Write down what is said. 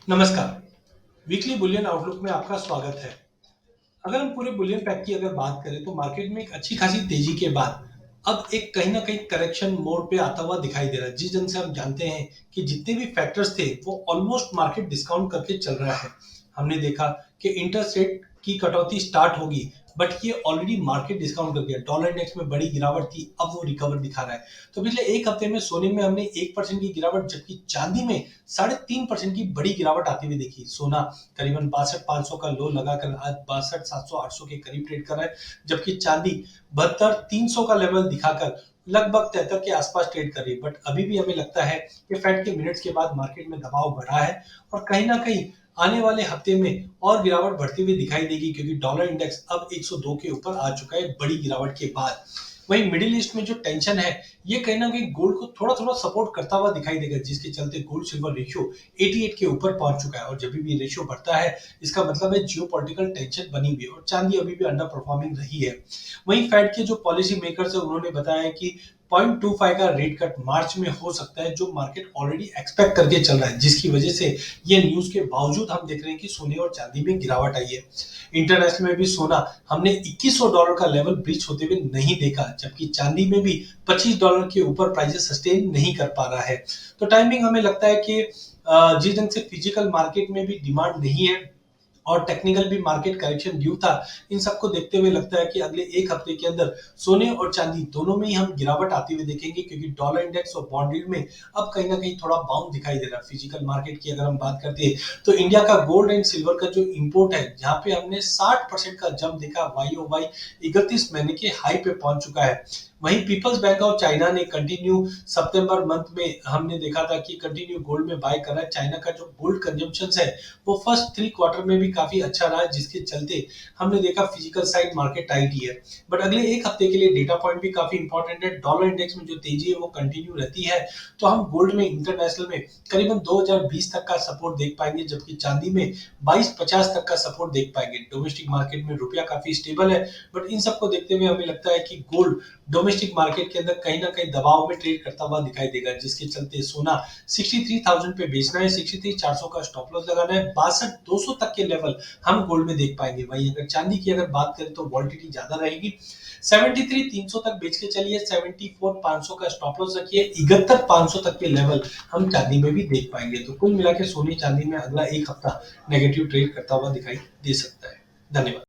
नमस्कार। Weekly Boolean outlook में आपका स्वागत है। अगर हम पूरे बुलियन पैक की अगर बात करें तो मार्केट में एक अच्छी खासी तेजी के बाद अब एक कहीं ना कहीं करेक्शन मोड पे आता हुआ दिखाई दे रहा है, जिस दिन से हम जानते हैं कि जितने भी फैक्टर्स थे वो ऑलमोस्ट मार्केट डिस्काउंट करके चल रहा है। हमने देखा कि इंटरेस्ट रेट की कटौती स्टार्ट होगी, बट ये ऑलरेडी मार्केट डिस्काउंट कर दिया। डॉलर इंडेक्स में बड़ी गिरावट थी, अब वो रिकवर दिखा रहा है। तो पिछले एक हफ्ते में सोने में हमने 1% की गिरावट, जबकि चांदी में 3.5% की बड़ी गिरावट आती हुई देखी। सोना करीबन 62,500 का लो लगाकर आज 62,700-800 के करीब ट्रेड कर रहा है, जबकि चांदी 72,300 का लेवल दिखाकर लगभग 73 के आसपास ट्रेड कर रही है। बट अभी भी हमें लगता है कि फेड के मिनट्स के बाद मार्केट में दबाव बढ़ा है और कहीं ना कहीं आने वाले हफ्ते में और गिरावट बढ़ती हुई दिखाई देगी, क्योंकि डॉलर इंडेक्स अब 102 के ऊपर आ चुका है बड़ी गिरावट के बाद। वहीं मिडिल ईस्ट में जो टेंशन है, ये कहीं ना कहीं गोल्ड को थोड़ा थोड़ा सपोर्ट करता हुआ दिखाई देगा, जिसके चलते गोल्ड सिल्वर रेशियो 88 के ऊपर पहुंच चुका है। और जब भी रेशियो बढ़ता है, इसका मतलब है जियो पॉलिटिकल टेंशन बनी हुई है और चांदी अभी भी अंडर परफॉर्मिंग रही है। वहीं फेड के जो पॉलिसी मेकर्स है, उन्होंने बताया कि 0.25 का रेट कट मार्च में हो सकता है, जो मार्केट ऑलरेडी एक्सपेक्ट करके चल रहा है, जिसकी वजह से ये न्यूज के बावजूद हम देख रहे हैं कि सोने और चांदी में गिरावट आई है। इंटरनेशनल में भी सोना हमने $2100 का लेवल ब्रीच होते हुए नहीं देखा, जबकि चांदी में भी $25 के ऊपर प्राइसेस सस्टेन नहीं कर पा रहा है। तो टाइमिंग हमें लगता है कि जिस ढंग से फिजिकल मार्केट में भी डिमांड नहीं है और टेक्निकल भी मार्केट करेक्शन ड्यू था, इन सबको देखते हुए लगता है कि अगले एक हफ्ते के अंदर सोने और चांदी दोनों में ही हम गिरावट आती हुई देखेंगे, क्योंकि डॉलर इंडेक्स और बॉन्ड यील्ड में अब कहीं ना कहीं थोड़ा बाउंस दिखाई दे रहा है। फिजिकल मार्केट की अगर हम बात करते हैं तो इंडिया का गोल्ड एंड सिल्वर का जो इंपोर्ट है, जहां पे हमने 60% का जंप देखा, वाई ओ वाई 31 महीने के हाई पे पहुंच चुका है। वहीं पीपल्स बैंक ऑफ चाइना ने कंटिन्यू सितंबर मंथ में हमने देखा था कि कंटिन्यू गोल्ड में बाय कर रहा है। चाइना का जो गोल्ड कंजम्पशन है वो फर्स्ट 3 क्वार्टर में भी काफी अच्छा रहा है, जिसके चलते हमने देखा फिजिकल साइड मार्केट टाइट ही है। बट अगले एक हफ्ते के लिए डेटा पॉइंट भी काफी इंपॉर्टेंट है। डॉलर इंडेक्स में जो तेजी है वो कंटिन्यू रहती है, तो हम गोल्ड में इंटरनेशनल में करीबन 2020 तक का सपोर्ट देख पाएंगे, जबकि चांदी में 2250 तक का सपोर्ट देख पाएंगे। डोमेस्टिक मार्केट में रुपया काफी स्टेबल है, बट इन सबको देखते हुए हमें लगता है कि गोल्ड डोमेस्टिक मार्केट के अंदर कहीं ना कहीं दबाव में ट्रेड करता हुआ दिखाई देगा, जिसके चलते सोना 63,000 पे बेचना है, 63,400 का स्टॉप लॉस लगाना है, 62,200 तक के लेवल हम गोल्ड में देख पाएंगे। वहीं अगर चांदी की अगर बात करें तो वॉल्टिलिटी ज्यादा रहेगी। 73,300 तक बेच के चलिए, 74,500 का स्टॉप लॉस रखिए, 71,500 तक के लेवल हम चांदी में भी देख पाएंगे। तो कुल मिला के सोने चांदी में अगला एक हफ्ता नेगेटिव ट्रेड करता हुआ दिखाई दे सकता है। धन्यवाद।